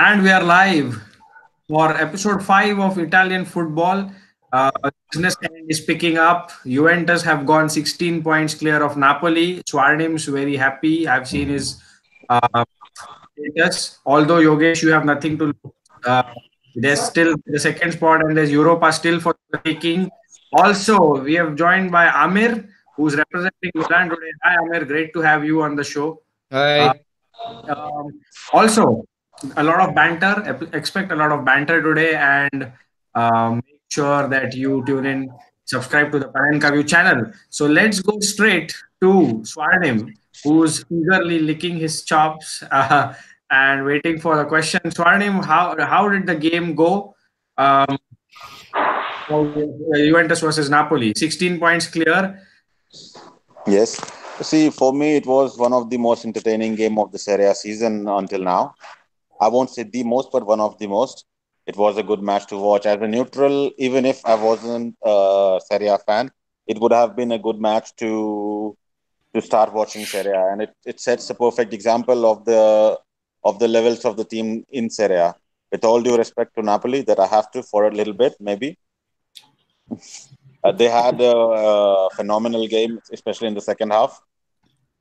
And we are live for episode 5 of Italian football. Business end is picking up. Juventus have gone 16 points clear of Napoli. Swarnim's very happy. I've seen his uh, status. Although, Yogesh, you have nothing to lose. There's still the second spot and there's Europa still for the taking. Also, we have joined by Aamir, who's representing Milan today. Hi, Aamir. Great to have you on the show. Uh, Hi. Also, a lot of banter. Expect a lot of banter today, and make sure that you tune in, subscribe to the Pan Kavyu channel. So let's go straight to Swarnim, who's eagerly licking his chops and waiting for the question. Swarnim, how did the game go? Um, Juventus versus Napoli, 16 points clear. Yes. See, for me, it was one of the most entertaining game of the Serie A season until now. I won't say the most, but one of the most. It was a good match to watch. As a neutral, even if I wasn't a Serie A fan, it would have been a good match to start watching Serie A, and it sets a perfect example of the levels of the team in Serie A. With all due respect to Napoli, that I have to for a little bit, maybe. They had a phenomenal game, especially in the second half.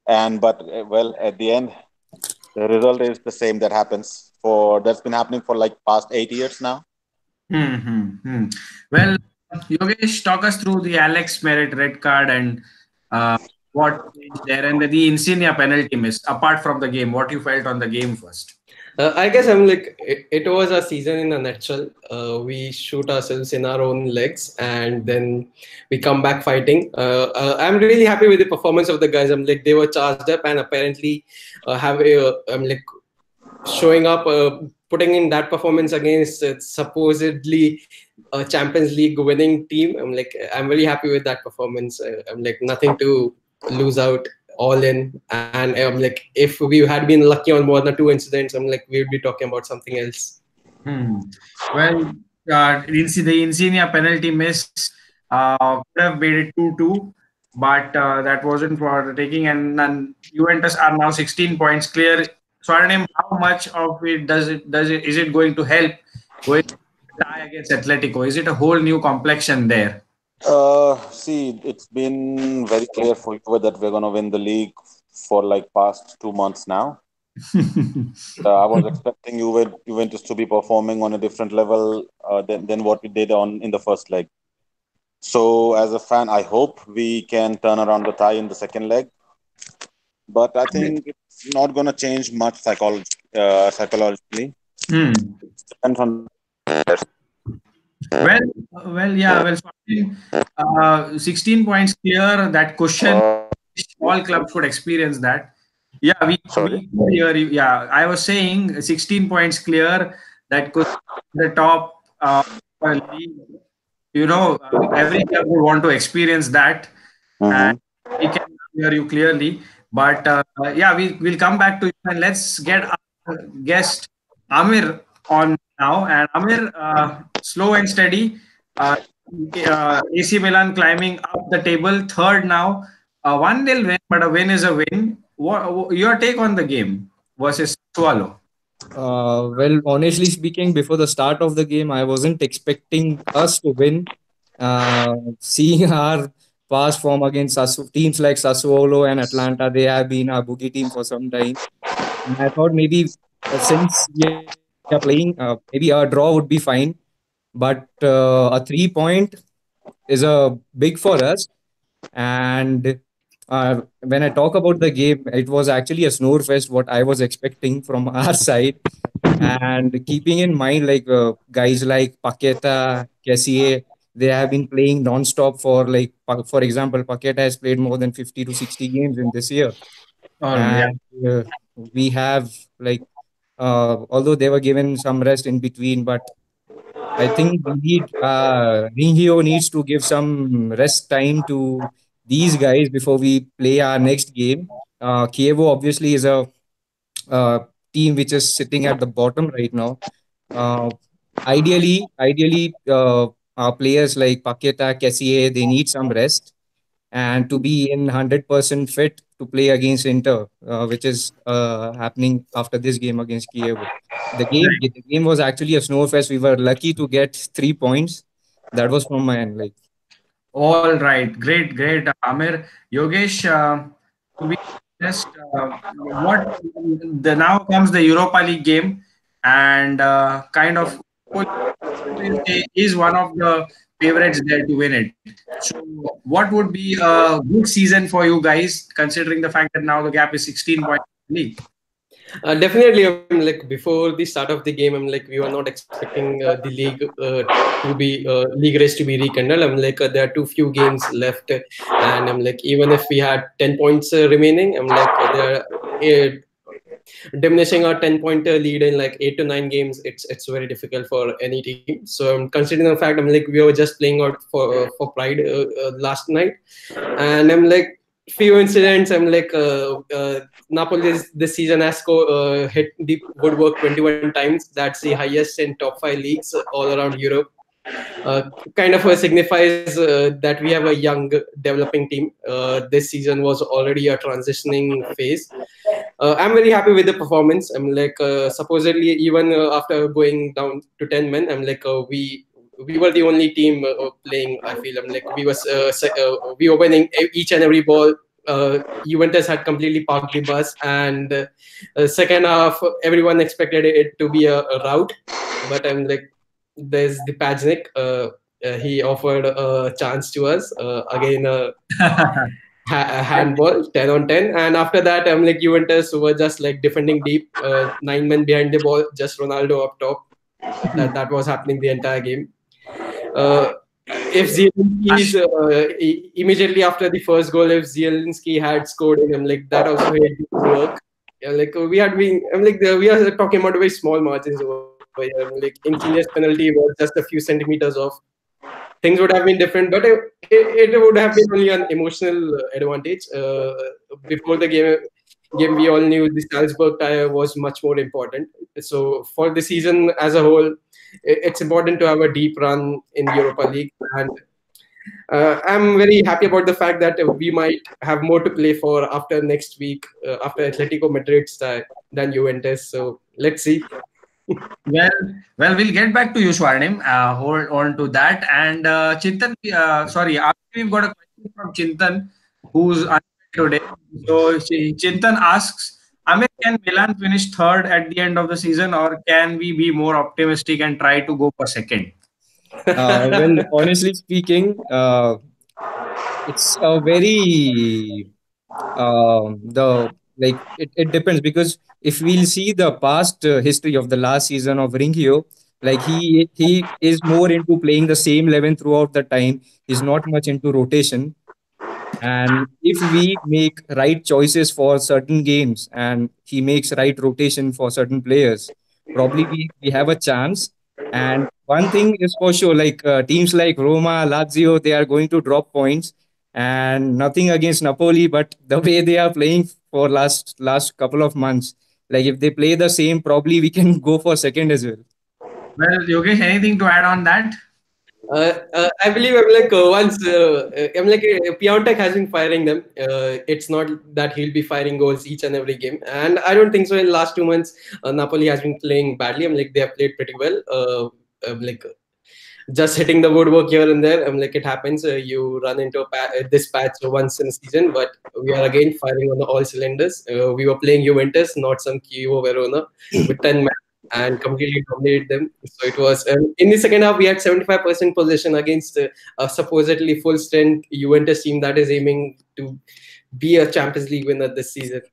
But at the end, the result is the same that happens for that's been happening for like past 8 years now. Hmm. Well, Yogesh, talk us through the Alex Merritt red card and uh, what changed there and the Insignia penalty miss. Apart from the game, what you felt on the game first? I guess I'm like it was a season in a nutshell. We shoot ourselves in our own legs and then we come back fighting. I'm really happy with the performance of the guys. I'm like they were charged up and apparently I'm like showing up, putting in that performance against supposedly a Champions League winning team. I'm very happy with that performance. I'm like nothing to lose out, all in. And I'm like if we had been lucky on one or two incidents, I'm like we would be talking about something else. Hmm. Well, the Insignia penalty miss could have made it 2-2, but that wasn't for the taking. And Juventus are now 16 points clear. Swarnim, how much of it is it going to help going to tie against Atletico? Is it a whole new complexion there? See, it's been very clear for you that we're gonna win the league for like past 2 months now. I was expecting Juventus to be performing on a different level than what we did on in the first leg. So, as a fan, I hope we can turn around the tie in the second leg. But I think it's not going to change much psychologically. Hmm. Depends on. Well, yeah. Well, Swarnim, 16 points clear. That cushion, all clubs would experience that. Yeah, Sorry. we hear you. Yeah, I was saying 16 points clear. That could the top league. Every club would want to experience that, Mm-hmm. and we can hear you clearly. But yeah, we'll come back to you and let's get our guest Aamir on now. And Aamir, slow and steady. Uh, AC Milan climbing up the table, third now. 1-0 win, but a win is a win. What your take on the game versus Sassuolo? Well, honestly speaking, before the start of the game, I wasn't expecting us to win. Seeing our past form against teams like Sassuolo and Atlanta, they have been our boogie team for some time. And I thought maybe since we are playing, maybe a draw would be fine. But a 3 point is a big for us. And when I talk about the game, it was actually a snore fest, what I was expecting from our side. And keeping in mind, like guys like Paqueta, Kessie, they have been playing non-stop for like, for example, Paqueta has played more than 50 to 60 games in this year. Yeah. And we have like, although they were given some rest in between, but I think we need Ringio needs to give some rest time to these guys before we play our next game. Kievo obviously is a uh, team which is sitting at the bottom right now. Uh, ideally, our players like Paqueta, Kessie, they need some rest and to be in 100% fit to play against Inter, which is happening after this game against Kiev. The game was actually a snowfest. We were lucky to get 3 points. That was from my end. Like, All right, great, great, Amir. Yogesh, to be honest, what the now comes the Europa League game, and kind of is one of the favorites there to win it. So, what would be a good season for you guys, considering the fact that now the gap is 16 points in the league? Definitely, like before the start of the game, we were not expecting the league to be league race to be rekindled. There are too few games left, and even if we had 10 points remaining, there. Diminishing our 10 point lead in like 8 to 9 games, it's very difficult for any team. So considering the fact we were just playing out for pride last night, and few incidents. Napoli this season has hit the woodwork 21 times. That's the highest in top 5 leagues all around Europe. Kind of signifies that we have a young developing team. This season was already a transitioning phase. I'm very happy with the performance. Supposedly even after going down to 10 men, we were the only team playing. I feel we were winning each and every ball. Juventus had completely parked the bus, and second half everyone expected it to be a rout, but there's the Pajnik. He offered a chance to us again. A handball 10 on 10, and after that Juventus were just like defending deep, 9 men behind the ball, just Ronaldo up top. That was happening the entire game. If Zielinski's immediately after the first goal, if Zielinski had scored, that also didn't work. We had been, we are talking about very small margins over here. Insignia's penalty was just a few centimeters off. Things would have been different, but it would have been only an emotional advantage. Before the game, we all knew the Salzburg tie was much more important. So for the season as a whole, it's important to have a deep run in Europa League, and I'm very happy about the fact that we might have more to play for after next week, after Atletico Madrid's tie than Juventus. So let's see. Well, we'll get back to you, Swarnim. Hold on to that. And Chintan, sorry, we've got a question from Chintan, who's unable today. So Chintan asks, Amir, can Milan finish third at the end of the season, or can we be more optimistic and try to go for second? well, honestly speaking, it's a very the like it depends, because if we'll see the past history of the last season of Ringio, like he is more into playing the same 11 throughout the time. He's not much into rotation, and if we make right choices for certain games and he makes right rotation for certain players, probably we have a chance. And one thing is for sure, like teams like Roma, Lazio, they are going to drop points. And nothing against Napoli, but the way they are playing for last couple of months, like if they play the same, probably we can go for second as well. Well, Yogesh, anything to add on that? I believe once Piontek has been firing them. It's not that he'll be firing goals each and every game, and I don't think so. In the last 2 months, Napoli has been playing badly. They have played pretty well. Just hitting the woodwork here and there. It happens. You run into this patch once in a season, but we are again firing on all cylinders. We were playing Juventus, not some Chievo Verona, with 10 men, and completely dominated them. So it was in the second half we had 75% possession against a supposedly full strength Juventus team that is aiming to be a Champions League winner this season.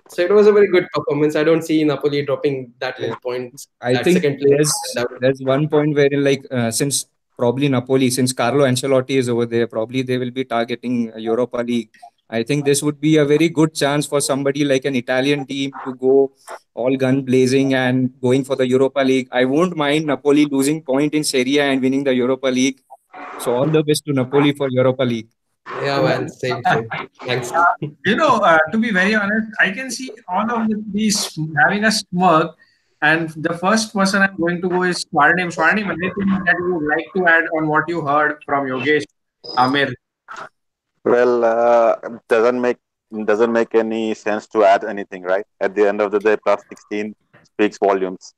So it was a very good performance. I don't see Napoli dropping that many points. I think there's one point wherein since probably Napoli, since Carlo Ancelotti is over there, probably they will be targeting Europa League. I think this would be a very good chance for somebody like an Italian team to go all gun blazing and going for the Europa League. I won't mind Napoli losing point in Serie A and winning the Europa League. So all the best to Napoli for Europa League. Yeah, man. Same. Thanks. To be very honest, I can see all of these having a smirk. And the first person I'm going to go is Swarnim. Swarnim, anything that you would like to add on what you heard from Yogesh, Aamir? Well, doesn't make any sense to add anything, right? At the end of the day, plus 16 speaks volumes.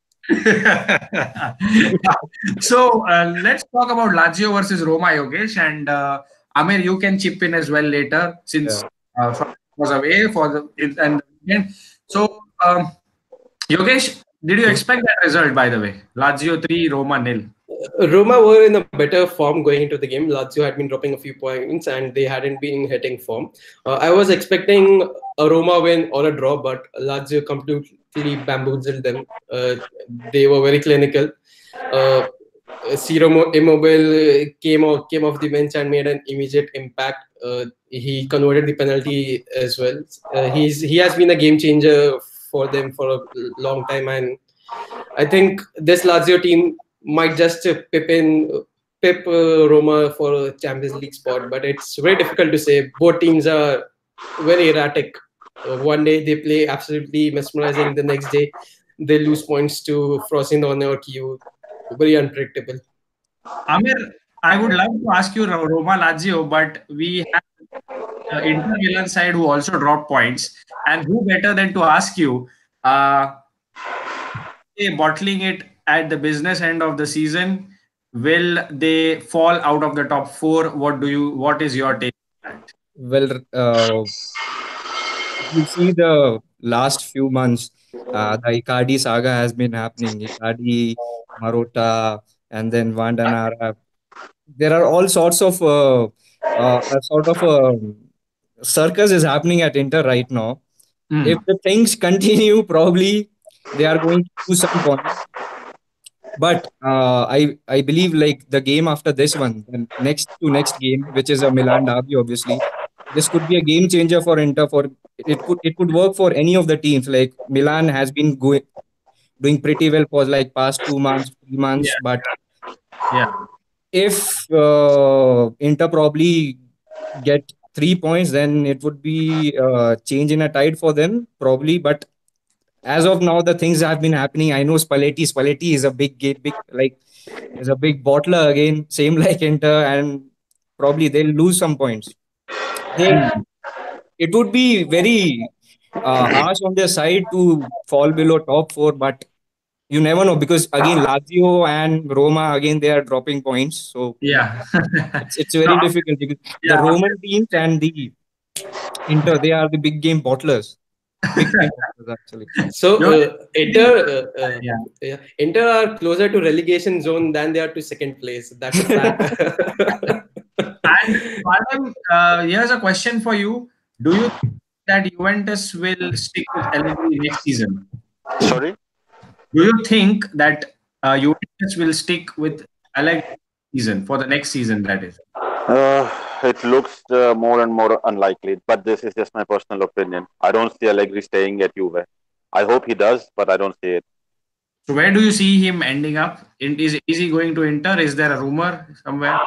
So let's talk about Lazio versus Roma, Yogesh, and Amir, you can chip in as well later since Yeah. Swarnim was away for and the weekend. So Yogesh, did you expect that result? By the way, Lazio 3, Roma nil. Roma were in a better form going into the game. Lazio had been dropping a few points and they hadn't been hitting form. I was expecting a Roma win or a draw, but Lazio completely bamboozled them. They were very clinical. Uh, Ciro Immobile came off the bench and made an immediate impact. He converted the penalty as well. He has been a game changer for them for a long time, and I think this Lazio team might just pip Roma for a Champions League spot, but it's very difficult to say. Both teams are very erratic. One day they play absolutely mesmerizing, the next day they lose points to Frosinone or Kyiv. Very unpredictable. Amir, I would love to ask you Roma Lazio, but we have Inter Milan side who also dropped points, and who better than to ask you? Uh, Bottling it at the business end of the season, will they fall out of the top four? What is your take on that? Well, if you see the last few months, the Icardi saga has been happening. Icardi, Marotta, and then Vandanara. There are all sorts of a sort of a circus is happening at Inter right now. If Hmm. the things continue, probably they are going to lose some points. But I believe like the game after this one, the next game, which is a Milan derby, obviously, this could be a game changer for Inter. For it could work for any of the teams. Like Milan has been doing pretty well for like past 2 months, 3 months. Yeah, But yeah. if Inter probably get 3 points, then it would be change in a tide for them probably. But as of now, the things have been happening. I know Spalletti is a big like is a big bottler again, same like Inter, and probably they'll lose some points. They It would be very harsh on their side to fall below top four, but you never know because again Lazio and Roma again they are dropping points, so Yeah. it's No, very difficult because the yeah, Roman teams and the Inter they are the big game bottlers, big game bottlers actually. So you're yeah. Inter are closer to relegation zone than they are to second place. That's a fact. And Swarnim, here's a question for you. Do you think that Juventus will stick with Allegri next season? Sorry. Do you think that Juventus will stick with Allegri season for the next season? That is. Uh, it looks more and more unlikely, but this is just my personal opinion. I don't see Allegri staying at Juve. I hope he does, but I don't see it. So where do you see him ending up? Is he going to Inter? Is there a rumor somewhere?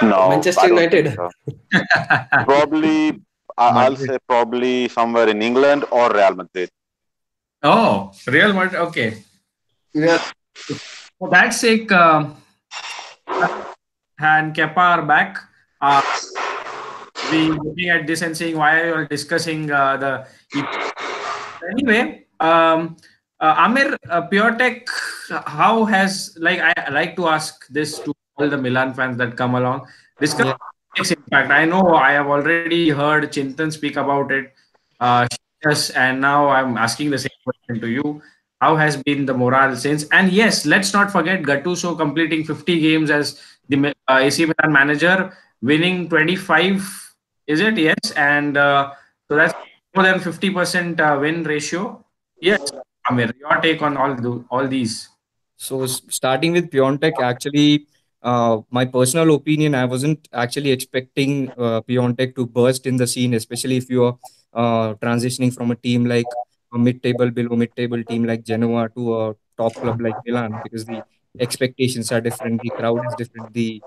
No, Manchester I don't think United. so. Probably, I'll Madrid. say probably somewhere in England or Real Madrid. Oh, Real Madrid. Okay. Yeah. For that sake, and Kepa are back. Uh, we looking at this and saying why are you all discussing the anyway. Amir, PureTech, how has like I like to ask this to all the Milan fans that come along. Discuss Yeah. its impact. I know I have already heard Chintan speak about it. Yes, and now I'm asking the same question to you. How has been the morale since? And yes, let's not forget Gattuso completing 50 games as the AC Milan manager, winning 25. Is it? Yes, and so that's more than 50% win ratio. Yes, Amir, your take on all these. So starting with Piontek, actually, my personal opinion, I wasn't actually expecting Piontek to burst in the scene, especially if you are transitioning from a team like a mid-table, below mid-table team like Genoa to a top club like Milan, because the expectations are different, the crowd is different, the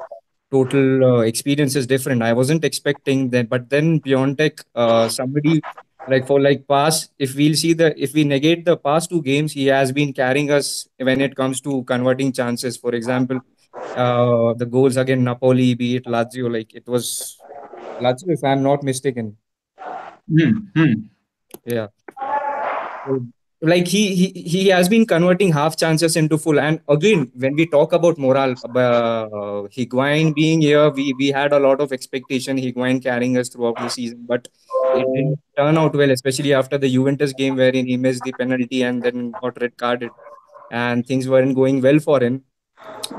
total experience is different. I wasn't expecting that, but then Piontek, somebody like for like past, if we negate the past 2 games, he has been carrying us when it comes to converting chances. For example, the goals against Napoli, be it Lazio, like it was Lazio, if I'm not mistaken. Hmm. Hmm. Yeah. So like he has been converting half chances into full. And again, when we talk about morale, Higuain being here, we had a lot of expectation. Higuain carrying us throughout the season, but it didn't turn out well, especially after the Juventus game wherein he missed the penalty and then got red carded, and things weren't going well for him.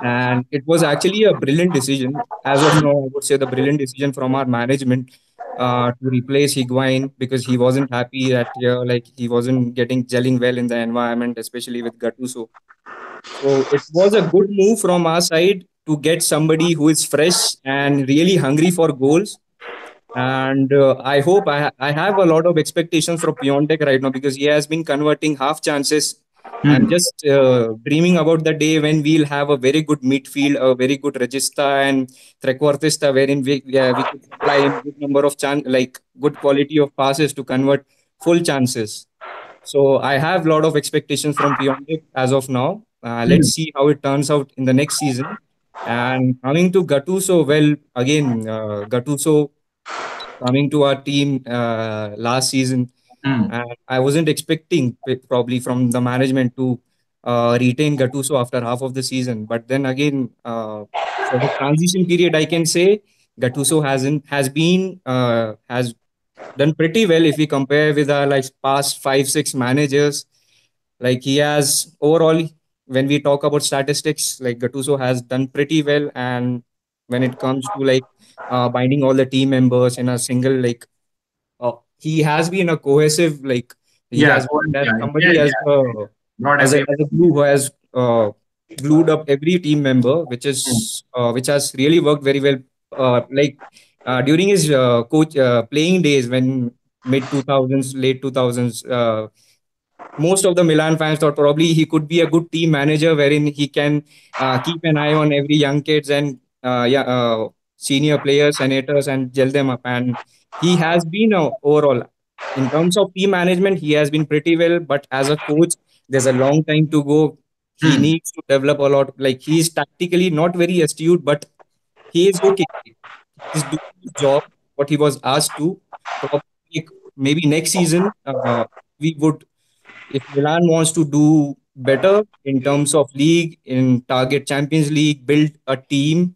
And it was actually a brilliant decision. As of now, I would say the brilliant decision from our management to replace Higuain, because he wasn't happy that year, like he wasn't getting gelling well in the environment, especially with Gattuso. So it was a good move from our side to get somebody who is fresh and really hungry for goals. And I hope I have a lot of expectations from Piontek right now, because he has been converting half chances. I'm Hmm. just dreaming about the day when we'll have a very good midfield, a very good Regista and Trequartista, wherein we could supply him good number of like good quality of passes to convert full chances. So I have a lot of expectations from Piontek as of now. Hmm. Let's see how it turns out in the next season. And coming to Gattuso, well, again, Gattuso coming to our team last season, Hmm. and I wasn't expecting probably from the management to retain Gattuso after half of the season. But then again, for the transition period, I can say Gattuso has done pretty well if we compare with our like past 5 6 managers. Like he has overall, when we talk about statistics, like Gattuso has done pretty well. And when it comes to like binding all the team members in a single like, he has been a cohesive, like he Yeah, has go worked on. as Yeah, yeah, somebody as yeah. Brought everyone. as a glue who has glued up every team member, Hmm. which has really worked very well. Like during his coach playing days, when mid 2000s, late 2000s, most of the Milan fans thought probably he could be a good team manager, wherein he can keep an eye on every young kids and yeah, senior players, senators, and gel them up. And he has been overall, in terms of team management, he has been pretty well. But as a coach, there's a long time to go. He Hmm. needs to develop a lot. Like he's tactically not very astute, but he is okay. He's doing his job, what he was asked to. Probably maybe next season, we would, if Milan wants to do better in terms of league, in target Champions League, build a team,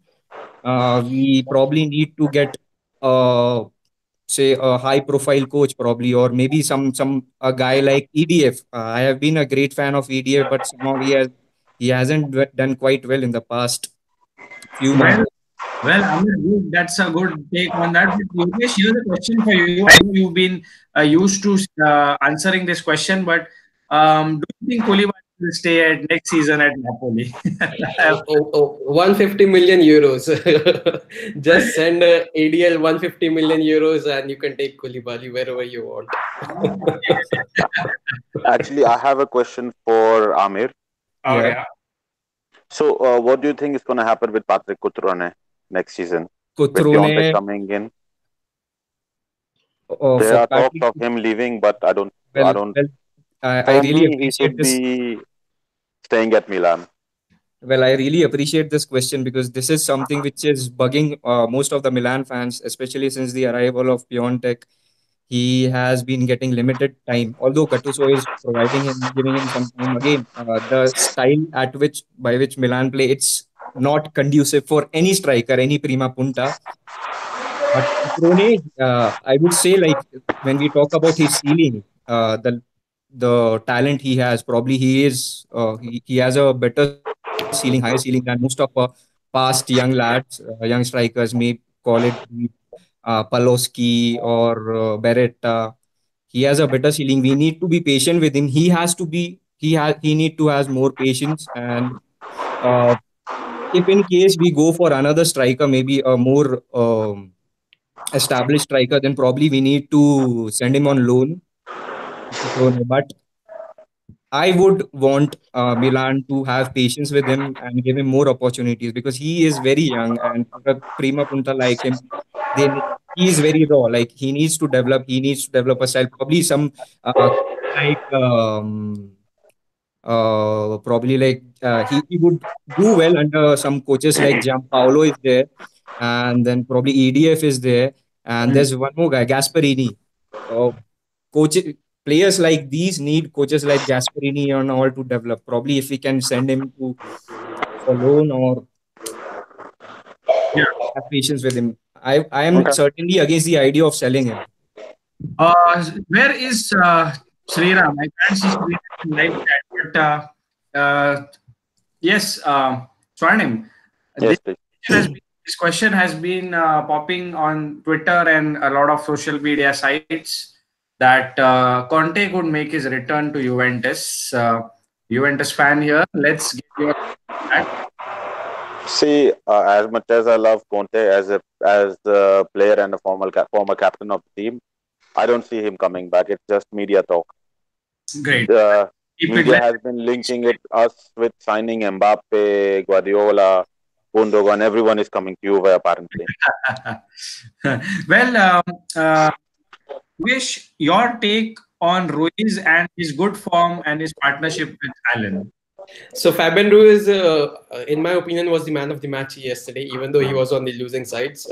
we probably need to get, uh, say, a high profile coach, probably, or maybe some a guy like EDF. I have been a great fan of EDF, but somehow he hasn't done quite well in the past few Well, months. well, Amir, that's a good take on that. But Yogesh, here's a question for you. I know you've been used to answering this question, but do you think Koulibaly will stay at next season at Napoli? 150 million euros. Just send ADL 150 million euros and you can take Koulibaly wherever you want. Actually, I have a question for Amir. Yeah, Okay. So, what do you think is going to happen with Patrick Cutrone next season with Cotrone, Piontek coming in? There for are talks Patrick. of him leaving, but I Well, don't. well, I For really me, he appreciate should this. be staying at Milan. Well, I really appreciate this question, because this is something which is bugging most of the Milan fans, especially since the arrival of Piontek. He has been getting limited time, although Gattuso is providing him, giving him some time. Again, the style at which by which Milan play, it's not conducive for any striker, any prima punta. But Cutrone, I would say, like when we talk about his ceiling, the talent he has, probably he has a better ceiling, higher ceiling than most of past young lads, young strikers, may call it Paloski or Beretta. He has a better ceiling. We need to be patient with him. He need to has more patience. And uh, if in case we go for another striker, maybe a more established striker, then probably we need to send him on loan to Cutrone. But I would want Milan to have patience with him and give him more opportunities, because he is very young, and for a prima punta like him, then he is very raw. Like he needs to develop. He needs to develop a style. Probably some like probably like he would do well under some coaches like Gianpaolo is there, and then probably EDF is there, and Hmm. there's one more guy, Gasparini. Uh, coach. players like these need coaches like Gasperini and all to develop. Probably if we can send him to for loan or Yeah. have patience with him. I am Okay. certainly against the idea of selling him. Where is Sriram? I can't see Sriram in live chat, but yes, Swarnim, this Yes, please. this question has been popping on Twitter and a lot of social media sites that Conte could make his return to Juventus. Juventus fan here. Let's get your that. See, as much as I love Conte as the player and a former captain of the team, I don't see him coming back. It's just media talk. Great. The Keep it media like has been linking it us with signing Mbappe, Guardiola, Gundogan. Everyone is coming to Juve apparently. well, Wish your take on Ruiz and his good form and his partnership with Allen. So Fabian Ruiz, in my opinion, was the man of the match yesterday, even though he was on the losing sides.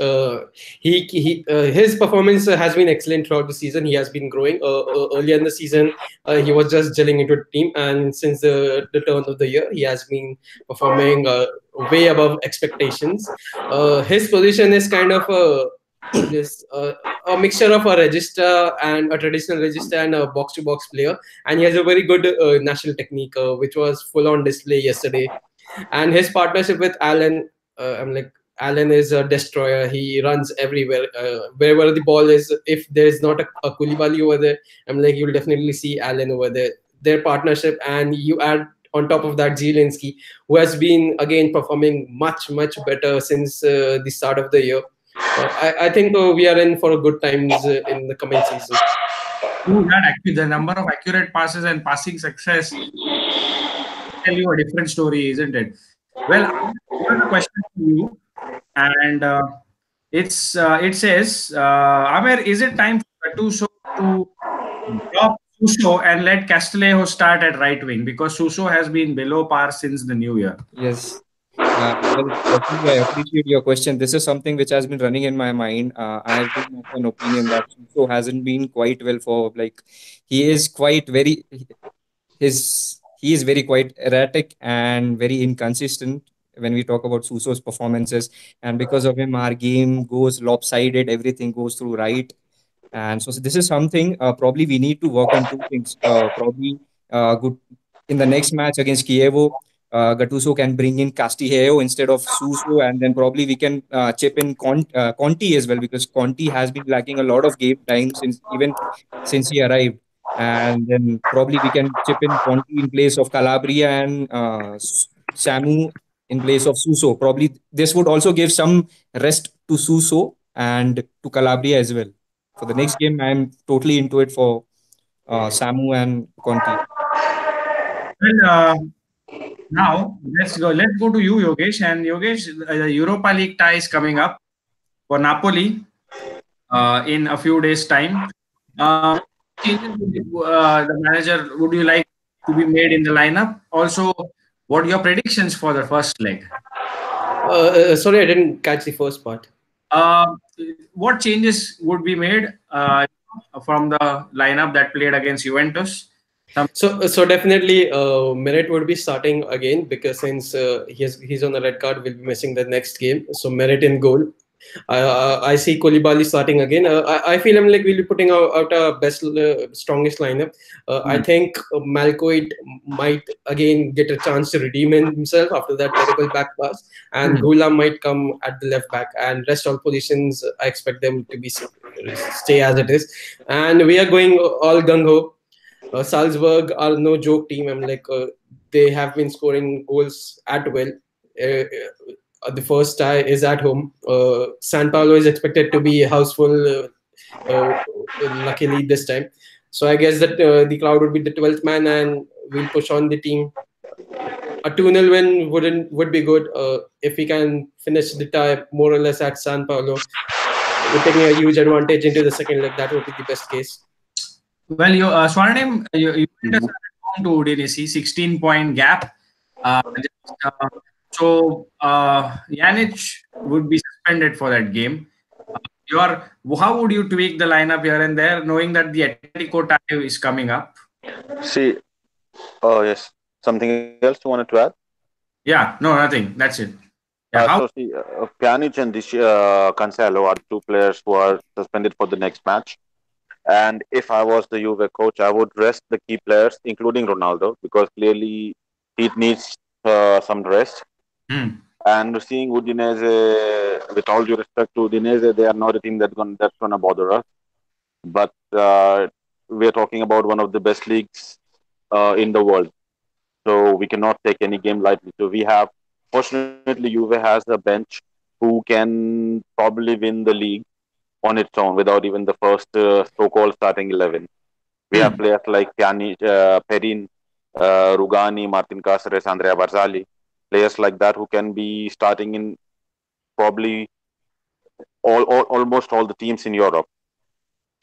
His performance has been excellent throughout the season. He has been growing. Earlier in the season, he was just gelling into the team, and since the turn of the year, he has been performing way above expectations. His position is kind of this a mixture of a register and a traditional register and a box to box player, and he has a very good national technique, which was full on display yesterday. And his partnership with Allen, I'm like, Allen is a destroyer. He runs everywhere, wherever the ball is. If there is not a Koulibaly over there, I'm like, you'll definitely see Allen over there. Their partnership, and you add on top of that Zielinski, who has been again performing much better since the start of the year. I think we are in for a good times in the coming season. True that actually the number of accurate passes and passing success tell you a different story, isn't it? Well, I have a question for you, and it says, Aamir, is it time for Gattuso to drop Suso and let Castillejo start at right wing because Suso has been below par since the new year? Yes. Well, certainly, I appreciate your question. This is something which has been running in my mind. I have been of an opinion that Suso hasn't been quite well for like he is quite very he is very quite erratic and very inconsistent when we talk about Suso's performances. And because of him, our game goes lopsided. Everything goes through right. And so this is something probably we need to work on two things. Probably good in the next match against Kievo. Gattuso can bring in Castillejo instead of Suso, and then probably we can chip in Conti as well because Conti has been lacking a lot of game time since he arrived. And then probably we can chip in Conti in place of Calabria and Samu in place of Suso. Probably this would also give some rest to Suso and to Calabria as well. For the next game, I'm totally into it for Samu and Conti. Well, now let's go. Let's go to you, Yogesh. And Yogesh, the Europa League tie is coming up for Napoli in a few days' time. Changes the manager would you like to be made in the lineup? Also, what are your predictions for the first leg? Sorry, I didn't catch the first part. Uh, what changes would be made from the lineup that played against Juventus? So definitely, Merit would be starting again because since he's on the red card, we'll be missing the next game. So Merit in goal. I see Koulibaly starting again. I feel I'm like we'll be putting out a best, strongest lineup. I think Malcoit might again get a chance to redeem himself after that terrible back pass, and Gula might come at the left back, and rest all positions I expect them to be stay as it is. And we are going all gung ho. Salzburg are no joke team. I'm like they have been scoring goals at will. The first tie is at home. San Paulo is expected to be houseful. Luckily this time, so I guess that the crowd would be the 12th man, and we'll push on the team. A 2-0 win would be good if we can finish the tie more or less at San Paulo. We're taking a huge advantage into the second leg. That would be the best case. Well, Swarnim, you went to Udinese, 16-point gap. So Janic would be suspended for that game. your how would you tweak the lineup here and there, knowing that the Atletico tie is coming up? See, oh yes, something else you wanted to add? Yeah, no, nothing. That's it. Yeah, how? So see, Pjanic and Cancelo are the two players who are suspended for the next match. And if I was the Juve coach, I would rest the key players, including Ronaldo, because clearly he needs some rest. Hmm. And seeing Udinese, with all due respect to Udinese, they are not a team that's gonna bother us. But we're talking about one of the best leagues in the world, so we cannot take any game lightly. So we have, fortunately, Juve has a bench who can probably win the league on its own without even the first so-called starting 11. We have Hmm. players like Perin, Rugani, Martin Cáceres, Andrea Barzali, players like that who can be starting in probably almost all the teams in Europe.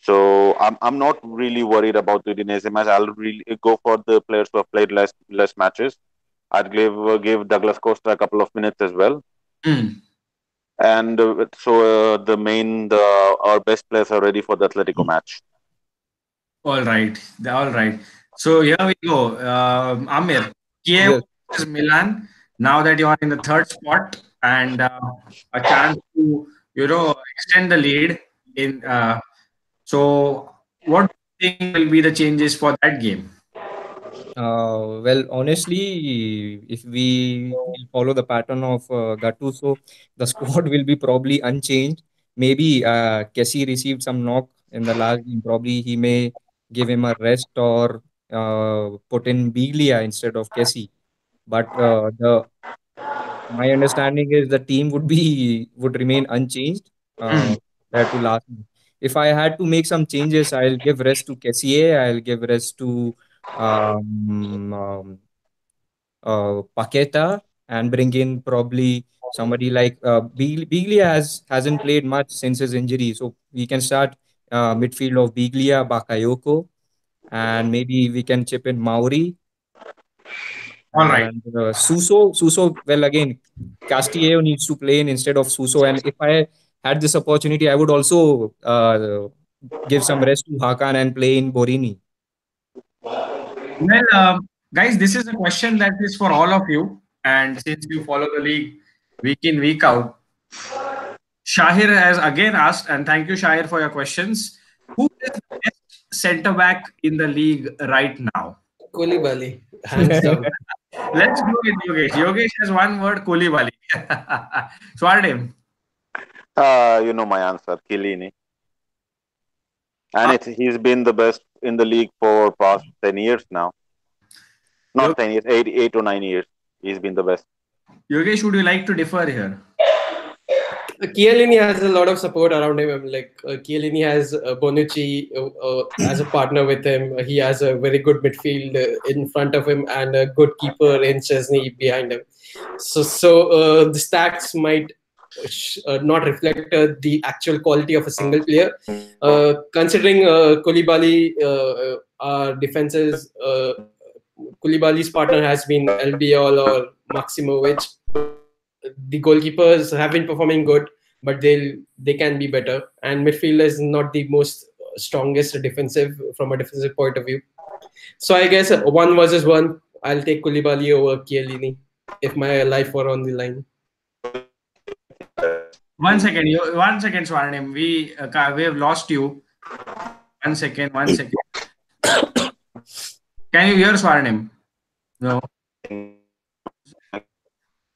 So I'm not really worried about the Udinese match. I'll really go for the players who have played less matches. I'd give Douglas Costa a couple of minutes as well. Hmm. And the our best players are ready for the Atletico match. All right. All right. So here we go. Amir, Kiev Yes. versus Milan. Now that you are in the third spot and a chance to, extend the lead in. So, what do you think will be the changes for that game? Well, honestly, if we will follow the pattern of Gattuso, the squad will be probably unchanged. Maybe Kessie received some knock in the last game. Probably he may give him a rest or put in Biglia instead of Kessie. But the my understanding is the team would remain unchanged Hmm. compared to last. If I had to make some changes, I'll give rest to Kessie. I'll give rest to um, um, Paqueta and bring in probably somebody like Biglia hasn't played much since his injury, so we can start midfield of Biglia, Bakayoko, and maybe we can chip in Mauri All right. and Suso. Well, again, Castillo needs to play in instead of Suso, and if I had this opportunity, I would also give some rest to Hakan and play in Borini. Well, guys, this is a question that is for all of you. And since you follow the league week in, week out, Shahir has again asked, and thank you, Shahir, for your questions. Who is the best centre back in the league right now? Koulibaly, hands down. Let's go with Yogesh. Yogesh has one word, Koulibaly. Swarnim. You know my answer, Chiellini. And he's been the best in the league for past 10 years now. Not 10 years, 8 or 9 years. He's been the best. Yogesh, would you like to differ here? Chiellini has a lot of support around him. Chiellini has Bonucci as a partner with him. He has a very good midfield in front of him and a good keeper in Chesney behind him. So the stats might not reflect the actual quality of a single player. Considering Koulibaly, our defenses, Koulibaly's partner has been Albiol or Maximovic. The goalkeepers have been performing good, but they can be better. And midfield is not the most strongest defensive from a defensive point of view. So I guess one versus one, I'll take Koulibaly over Chiellini if my life were on the line. 1 second, Swarnim. We have lost you. 1 second, 1 second. Can you hear Swarnim? No.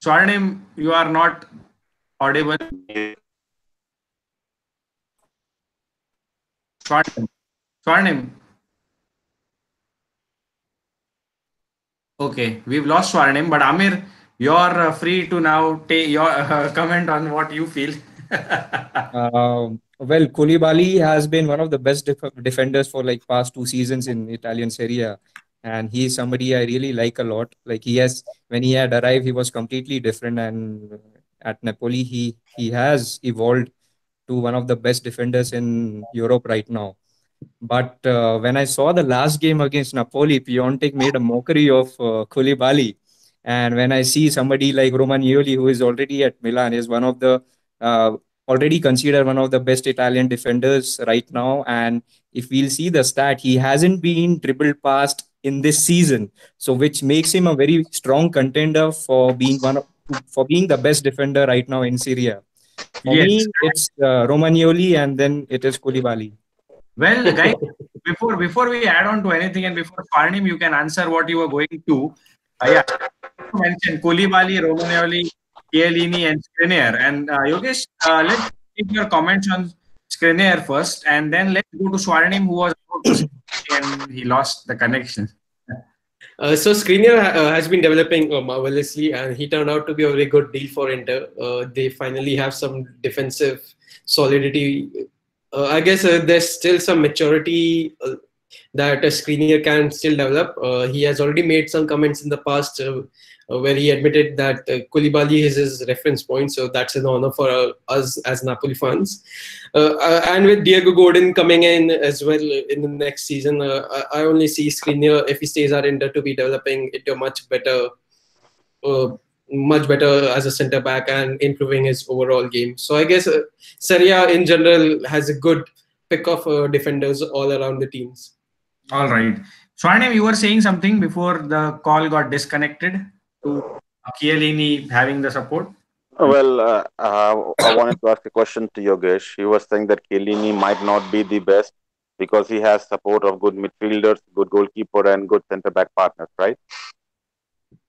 Swarnim, you are not audible. Swarnim. Okay, we've lost Swarnim, but Aamir, you're free to now take your comment on what you feel. Well, Koulibaly has been one of the best defenders for like past 2 seasons in Italian Serie A, and he is somebody I really like a lot. Like when he had arrived, he was completely different, and at Napoli, he has evolved to one of the best defenders in Europe right now. But when I saw the last game against Napoli, Piontek made a mockery of Koulibaly. And when I see somebody like Romagnoli, who is already at Milan, is one of the uh, already considered one of the best Italian defenders right now. And if we'll see the stat, he hasn't been dribbled past in this season, so which makes him a very strong contender for being for being the best defender right now in Syria. For Yes. me, it's Romagnoli, and then it is Koulibaly. Well, guys, before we add on to anything, and before Swarnim, you can answer what you were going to. Yeah, you mentioned Koulibaly, Romagnoli, Chiellini, and Skriniar. And Yogesh, let's take your comments on Skriniar first, and then let's go to Swarnim, who was about to say and he lost the connection. So Skriniar has been developing marvelously, and he turned out to be a very good deal for Inter. They finally have some defensive solidity. I guess there's still some maturity that Skriniar can still develop. He has already made some comments in the past where he admitted that Koulibaly is his reference point, so that's an honor for us as Napoli fans. And with Diego Godin coming in as well in the next season, I only see Skriniar, if he stays at Inter, to be developing into much better as a centre back and improving his overall game. So I guess Serie A in general has a good pick of defenders all around the teams. All right. Swarnim, you were saying something before the call got disconnected to Chiellini having the support? Well, I wanted to ask a question to Yogesh. He was saying that Chiellini might not be the best because he has support of good midfielders, good goalkeeper, and good centre-back partners, right?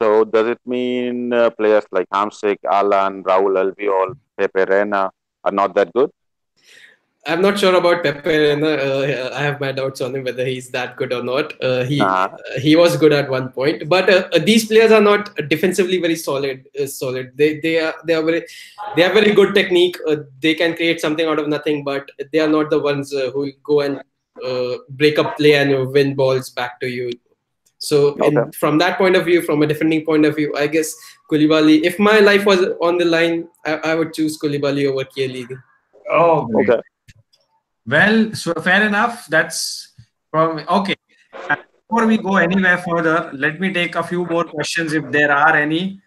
So does it mean players like Hamsik, Alan, Raul Albiol, Pepe Reina are not that good? I'm not sure about Pepe Reina. I have my doubts on him whether he's that good or not. He was good at one point, but these players are not defensively very solid. They have very good technique. They can create something out of nothing, but they are not the ones who will go and break up play and win balls back to you. So from that point of view, from a defending point of view, I guess Koulibaly. If my life was on the line, I would choose Koulibaly over Chiellini. Oh, okay. Well, so fair enough. That's from okay. Before we go anywhere further, let me take a few more questions if there are any.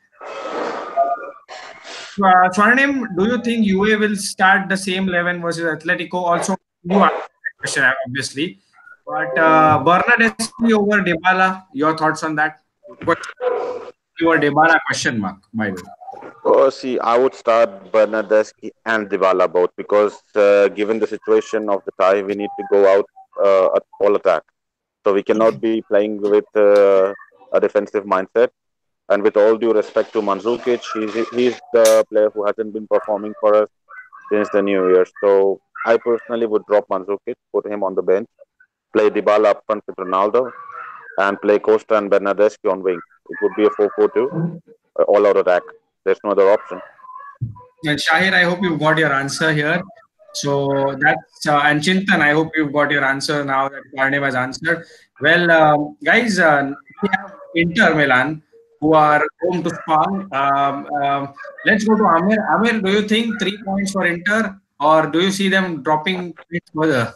Swarnim, do you think Juve will start the same 11 versus Atletico? Also, you answered that question, obviously. But Bernardeschi over Dybala, your thoughts on that? Over Dybala, question mark, by the way. See, I would start Bernardeschi and Dybala both because given the situation of the tie, we need to go out at all attack. So we cannot be playing with a defensive mindset. And with all due respect to Mandzukic, he's the player who hasn't been performing for us since the New Year. So I personally would drop Mandzukic, put him on the bench, play Dybala up front with Ronaldo, and play Costa and Bernardeschi on wing. It would be a 4-4-2, all-out attack. There's no other option. And Shahir, I hope you've got your answer here. So that's and Chintan, I hope you've got your answer now that Swarnim has answered. Well, guys, we have Inter Milan who are home to Spain. Let's go to Aamir. Aamir, do you think 3 points for Inter, or do you see them dropping points further?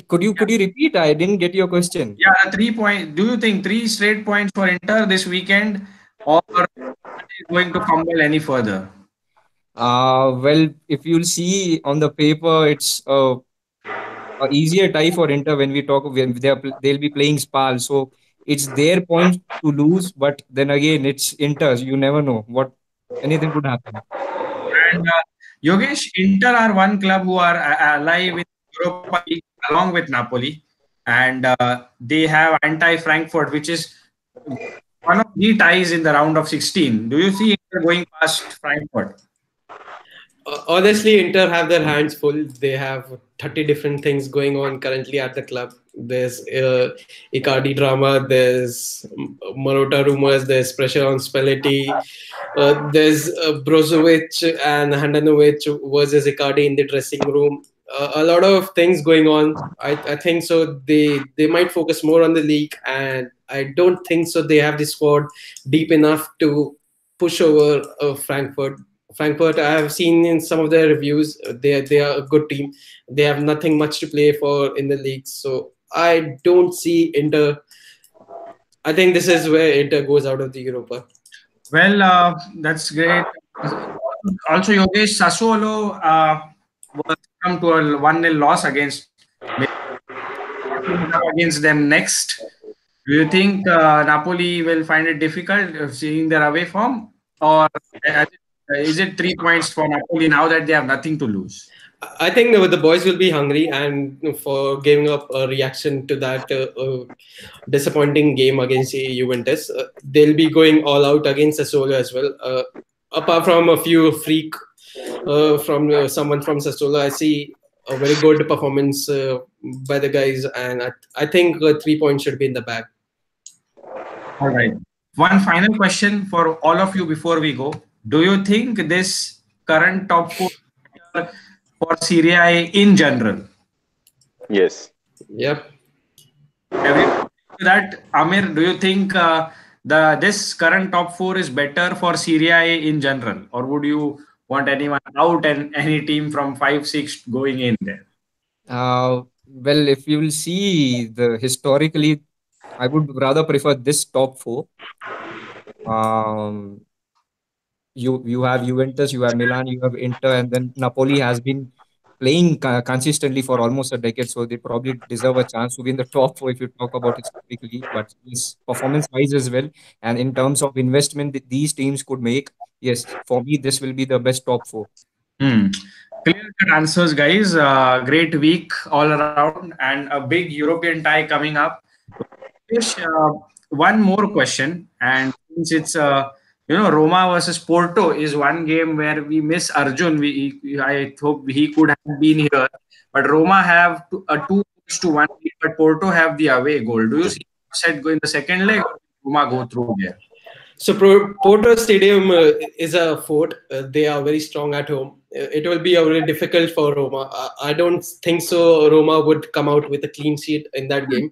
Could you repeat? I didn't get your question. Yeah, 3 points. Do you think 3 straight points for Inter this weekend, or are they going to fumble any further? Well, if you'll see on the paper, it's a easier tie for Inter when they'll be playing Spal. So it's their point to lose, but then again, it's Inter. You never know what anything could happen. And Yogesh, Inter are one club who are alive in Europa League along with Napoli, and they have anti-Frankfurt, which is one of the ties in the round of 16. Do you see Inter going past Frankfurt? Honestly, Inter have their hands full. They have 30 different things going on currently at the club. There's Icardi drama, there's Marotta rumors, there's pressure on Spalletti, there's Brozovic and Handanovic versus Icardi in the dressing room. A lot of things going on. I think so. They might focus more on the league, and I don't think so. They have the squad deep enough to push over Frankfurt. Frankfurt, I have seen in some of their reviews, they are a good team. They have nothing much to play for in the league, so I don't see Inter. I think this is where Inter goes out of the Europa. That's great. Also, Yogesh, Sassuolo was come to a 1-0 loss against against them next. Do you think Napoli will find it difficult seeing their away form, or is it 3 points for Napoli now that they have nothing to lose? I think the boys will be hungry and for giving up a reaction to that disappointing game against Juventus. They'll be going all out against Sassuolo as well. Apart from a few freak from someone from Sassuolo, I see a very good performance by the guys, and I think 3 points should be in the bag. All right. One final question for all of you before we go. Do you think this current top four for Serie A in general? Yes. Yep. That Aamir, do you think this current top four is better for Serie A in general, or would you want anyone out and any team from 5-6 going in there? Well, if you will see the historically, I would rather prefer this top four. Um, you have Juventus, you have Milan, you have Inter, and then Napoli has been playing consistently for almost a decade, so they probably deserve a chance to be in the top four if you talk about historically. But yes, performance-wise as well, and in terms of investment that these teams could make, yes, for me this will be the best top four. Clear-cut answers, guys. Great week all around, and a big European tie coming up. One more question, and since it's Roma versus Porto is one game where we miss Arjun. I hope he could have been here, but Roma have a 2-1, but Porto have the away goal. Do you see set go in the second leg, or Roma go through there? So Porto Stadium is a fort. They are very strong at home. It will be very difficult for Roma. I don't think so. Roma would come out with a clean sheet in that game.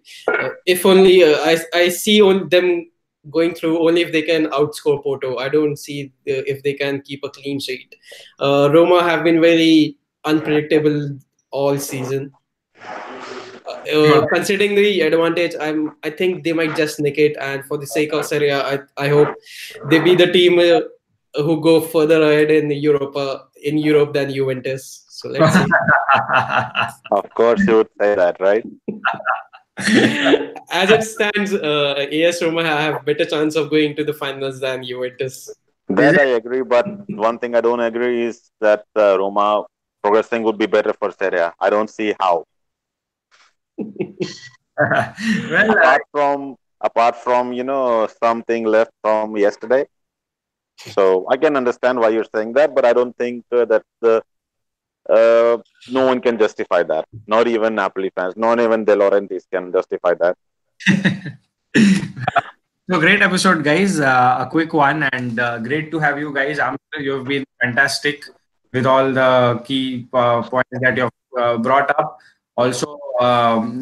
If only I see them going through only if they can outscore Porto. I don't see if they can keep a clean sheet. Roma have been very unpredictable all season. Considering the advantage, I think they might just nick it. And for the sake of Serie A, I hope they be the team who go further ahead in Europe than Juventus. So let's see. Of course, you would say that, right? As it stands, AS Roma have better chance of going to the finals than Juventus. That I agree, but one thing I don't agree is that Roma progressing would be better for Serie A. I don't see how. apart from something left from yesterday, so I can understand why you're saying that, but I don't think that no one can justify that. Not even Napoli fans, not even De Laurentiis can justify that. So great episode, guys. A quick one, and great to have you guys. Aamir, you've been fantastic with all the key points that you've brought up. Also,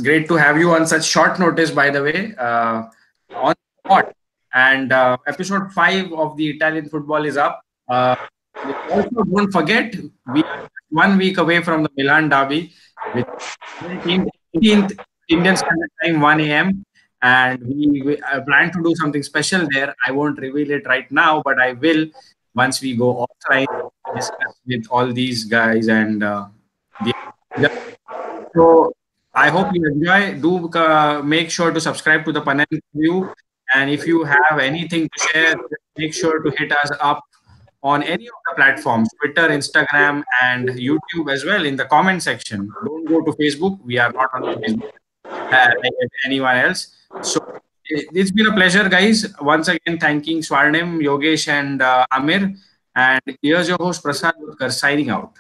great to have you on such short notice, by the way, on the spot. And episode 5 of the Italian football is up. Also, don't forget, we are 1 week away from the Milan derby with 18th Indian Standard Time, 1 a.m. And we plan to do something special there. I won't reveal it right now, but I will once we go offline, discuss with all these guys and so I hope you enjoy. Do make sure to subscribe to the panel review. And if you have anything to share, make sure to hit us up on any of the platforms, Twitter, Instagram, and YouTube as well in the comment section. Don't go to Facebook. We are not on Facebook like anyone else. So it's been a pleasure, guys. Once again, thanking Swarnim, Yogesh, and Aamir. And here's your host, Prasad Bhutkar, signing out.